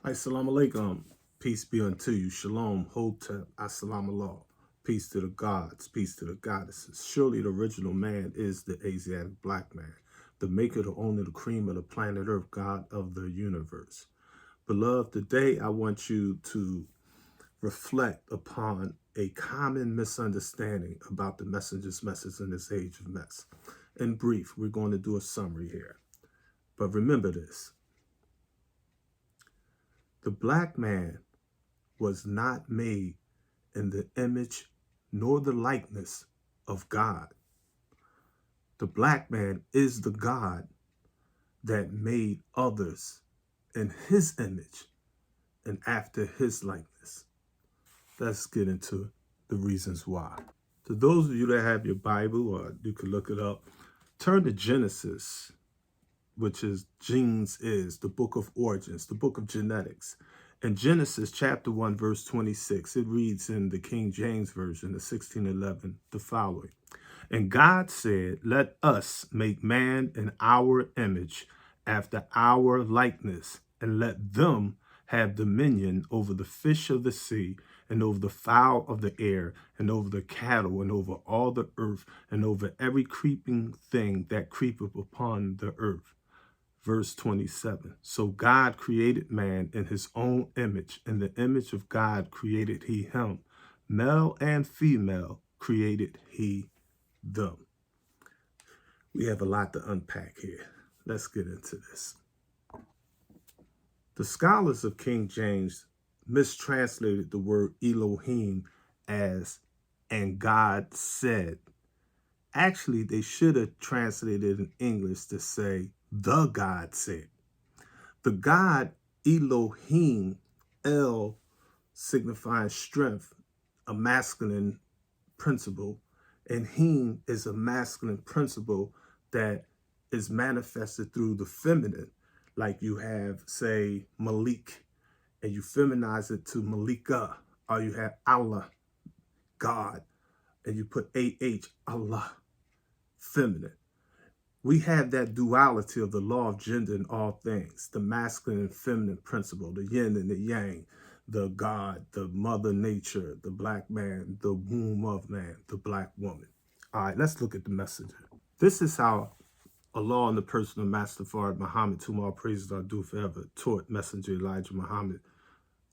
Assalamu alaikum. Peace be unto you. Shalom. Hotep. Assalamu alaikum. Peace to the gods. Peace to the goddesses. Surely the original man is the Asiatic black man, the maker, the owner, the cream of the planet Earth, God of the universe. Beloved, today I want you to reflect upon a common misunderstanding about the messenger's message in this age of mess. In brief, we're going to do a summary here. But remember this. The black man was not made in the image nor the likeness of God. The black man is the God that made others in his image and after his likeness. Let's get into the reasons why. To those of you that have your Bible, or you can look it up, turn to Genesis, which is the book of origins, the book of genetics. In Genesis chapter 1, verse 26, it reads in the King James Version, the 1611, the following. And God said, let us make man in our image, after our likeness, and let them have dominion over the fish of the sea, and over the fowl of the air, and over the cattle, and over all the earth, and over every creeping thing that creepeth upon the earth. Verse 27, so God created man in his own image. In the image of God created he him. Male and female created he them. We have a lot to unpack here. Let's get into this. The scholars of King James mistranslated the word Elohim as, and God said. Actually, they should have translated in English to say, the God said. The God Elohim, El signifying strength, a masculine principle, and Him is a masculine principle that is manifested through the feminine. Like you have, say, Malik, and you feminize it to Malika, or you have Allah, God, and you put AH, Allah, feminine. We have that duality of the law of gender in all things, the masculine and feminine principle, the yin and the yang, the God, the mother nature, the black man, the womb of man, the black woman. All right, let's look at the messenger. This is how Allah in the person of Master Fard Muhammad, to whom all praises are due forever, taught Messenger Elijah Muhammad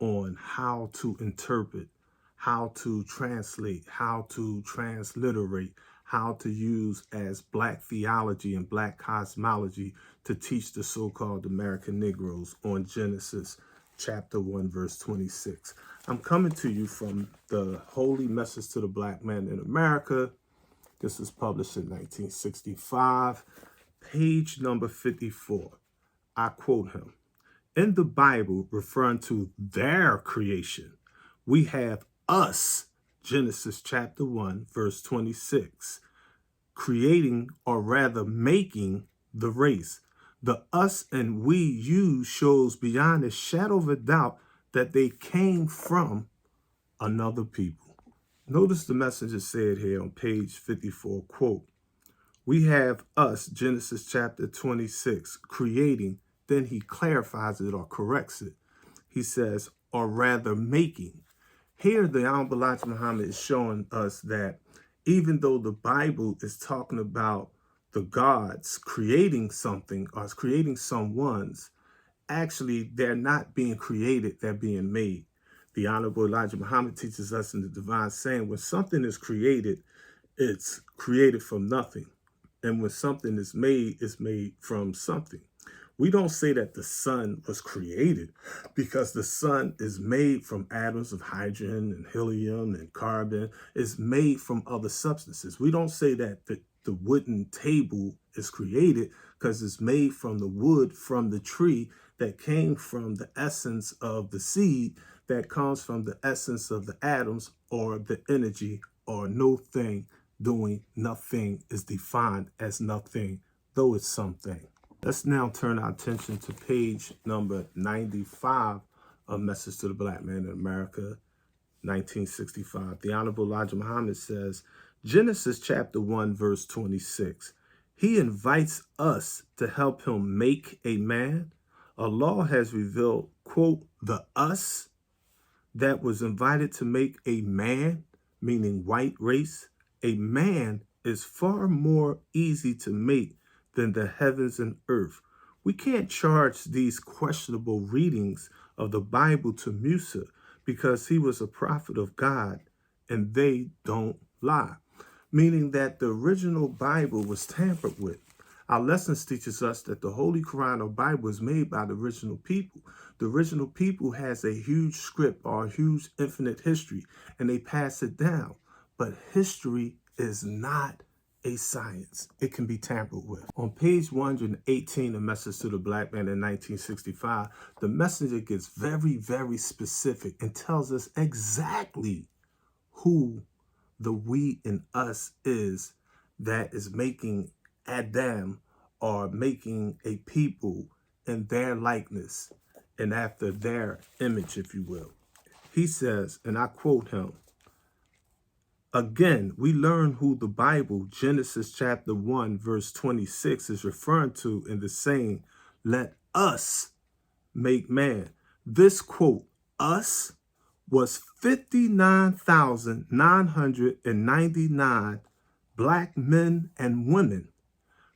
on how to interpret, how to translate, how to transliterate, how to use as black theology and black cosmology to teach the so-called American Negroes on Genesis chapter 1, verse 26. I'm coming to you from the Holy Message to the Black Man in America. This was published in 1965, page number 54. I quote him. In the Bible, referring to their creation, we have us, Genesis chapter 1, verse 26, creating, or rather making, the race. The us and we you shows beyond a shadow of a doubt that they came from another people. Notice the messenger said here on page 54, quote, we have us, Genesis chapter 26, creating. Then he clarifies it or corrects it. He says, or rather making. Here, the Honorable Elijah Muhammad is showing us that even though the Bible is talking about the gods creating something or creating someone's, actually, they're not being created, they're being made. The Honorable Elijah Muhammad teaches us in the divine saying, when something is created, it's created from nothing. And when something is made, it's made from something. We don't say that the sun was created because the sun is made from atoms of hydrogen and helium and carbon. It's made from other substances. We don't say that the wooden table is created because it's made from the wood from the tree that came from the essence of the seed that comes from the essence of the atoms or the energy, or no thing doing nothing is defined as nothing, though it's something. Let's now turn our attention to page number 95 of Message to the Black Man in America, 1965. The Honorable Elijah Muhammad says, Genesis chapter 1, verse 26. He invites us to help him make a man. Allah has revealed quote, the us that was invited to make a man, meaning white race, a man is far more easy to make than the heavens and earth. We can't charge these questionable readings of the Bible to Musa because he was a prophet of God and they don't lie, meaning that the original Bible was tampered with. Our lessons teaches us that the Holy Quran or Bible was made by the original people. The original people has a huge script or a huge infinite history, and they pass it down. But history is not a science. It can be tampered with. On page 118, A Message to the Blackman in 1965, the messenger gets very, very specific and tells us exactly who the we and us is that is making Adam or making a people in their likeness and after their image, if you will. He says, and I quote him, again, we learn who the Bible, Genesis chapter 1, verse 26, is referring to in the saying, let us make man. This quote, us, was 59,999 black men and women,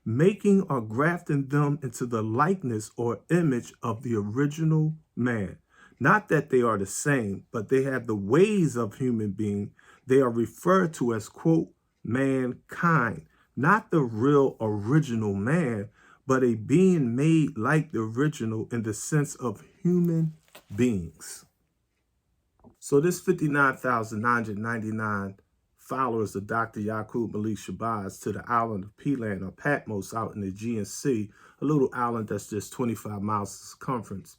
making or grafting them into the likeness or image of the original man. Not that they are the same, but they have the ways of human being. They are referred to as, quote, mankind, not the real original man, but a being made like the original in the sense of human beings. So this 59,999 followers of Dr. Yaqub Malik Shabazz to the island of Pelan or Patmos out in the GNC, a little island that's just 25 miles circumference.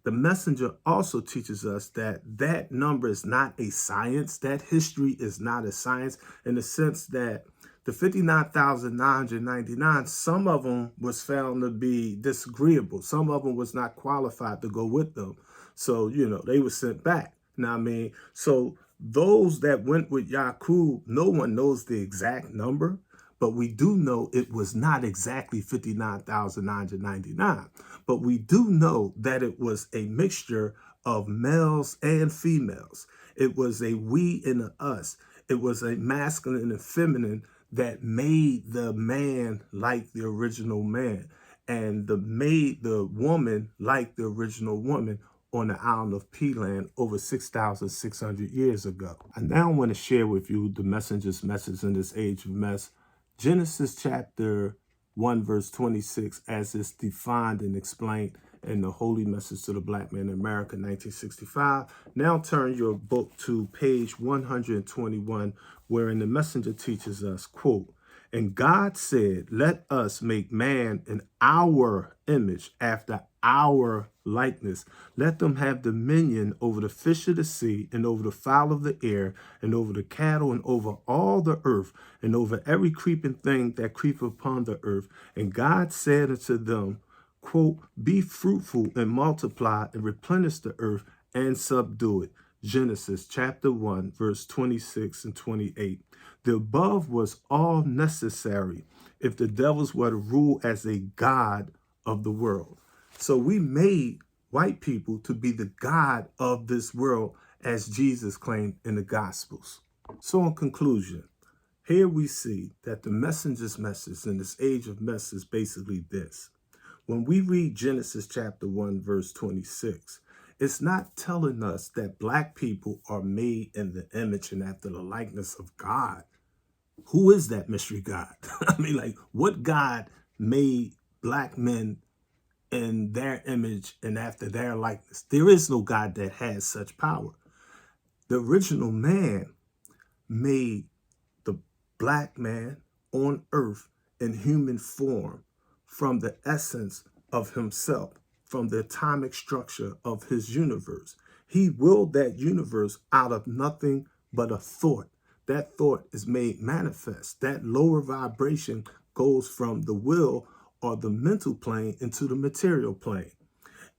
The messenger also teaches us that that number is not a science. That history is not a science in the sense that the 59,999, some of them was found to be disagreeable. Some of them was not qualified to go with them. So, they were sent back. Now, I mean, so those that went with Yaqub, no one knows the exact number, but we do know it was not exactly 59,999. But we do know that it was a mixture of males and females. It was a we and a us. It was a masculine and feminine that made the man like the original man and made the woman like the original woman on the island of Pelan over 6,600 years ago. I now want to share with you the messenger's message in this age of mess. Genesis chapter 1 verse 26 as it's defined and explained in the Holy Message to the Black Man in America, 1965. Now turn your book to page 121, wherein the messenger teaches us, quote, and God said, let us make man in our image after our likeness. Let them have dominion over the fish of the sea and over the fowl of the air and over the cattle and over all the earth and over every creeping thing that creepeth upon the earth. And God said unto them, quote, be fruitful and multiply and replenish the earth and subdue it. Genesis chapter 1, verse 26 and 28. The above was all necessary if the devils were to rule as a god of the world. So we made white people to be the god of this world, as Jesus claimed in the Gospels. So in conclusion, here we see that the messenger's message in this age of mess is basically this. When we read Genesis chapter 1, verse 26, it's not telling us that black people are made in the image and after the likeness of God. Who is that mystery God? I mean, like, what God made black men in their image and after their likeness? There is no God that has such power. The original man made the black man on earth in human form from the essence of himself, from the atomic structure of his universe. He willed that universe out of nothing but a thought. That thought is made manifest. That lower vibration goes from the will or the mental plane into the material plane.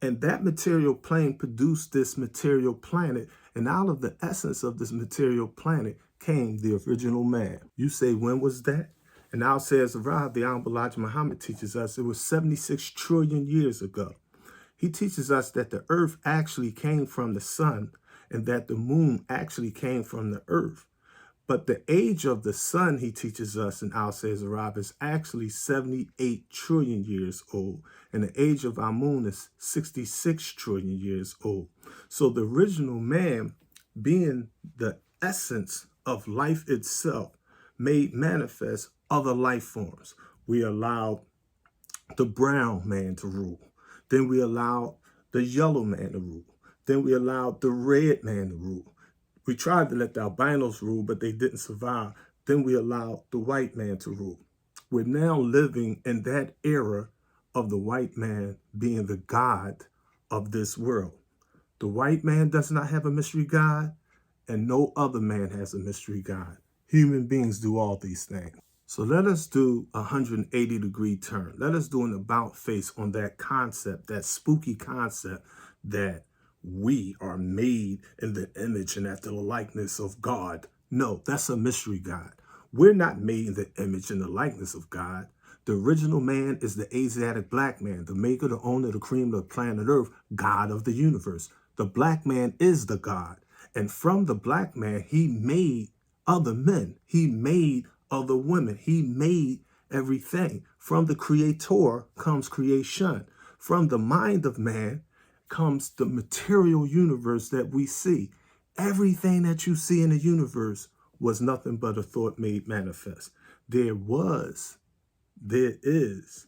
And that material plane produced this material planet. And out of the essence of this material planet came the original man. You say, when was that? And now says, Ra, the Honorable Elijah Muhammad teaches us it was 76 trillion years ago. He teaches us that the earth actually came from the sun and that the moon actually came from the earth. But the age of the sun, he teaches us in Al Says Arab, is actually 78 trillion years old. And the age of our moon is 66 trillion years old. So the original man, being the essence of life itself, made manifest other life forms. We allowed the brown man to rule. Then we allowed the yellow man to rule. Then we allowed the red man to rule. We tried to let the albinos rule, but they didn't survive. Then we allowed the white man to rule. We're now living in that era of the white man being the God of this world. The white man does not have a mystery God, and no other man has a mystery God. Human beings do all these things. So let us do a 180-degree turn. Let us do an about face on that concept, that spooky concept that we are made in the image and after the likeness of God. No, that's a mystery God. We're not made in the image and the likeness of God. The original man is the Asiatic black man, the maker, the owner, the cream of the planet Earth, God of the universe. The black man is the God. And from the black man, he made other men. He made other women. He made everything. From the creator comes creation. From the mind of man comes the material universe that we see. Everything that you see in the universe was nothing but a thought made manifest. There was, there is,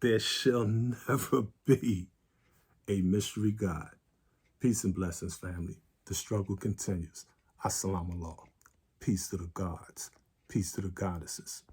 there shall never be a mystery God. Peace and blessings, family. The struggle continues. Assalamu alaikum. Peace to the gods. Peace to the goddesses.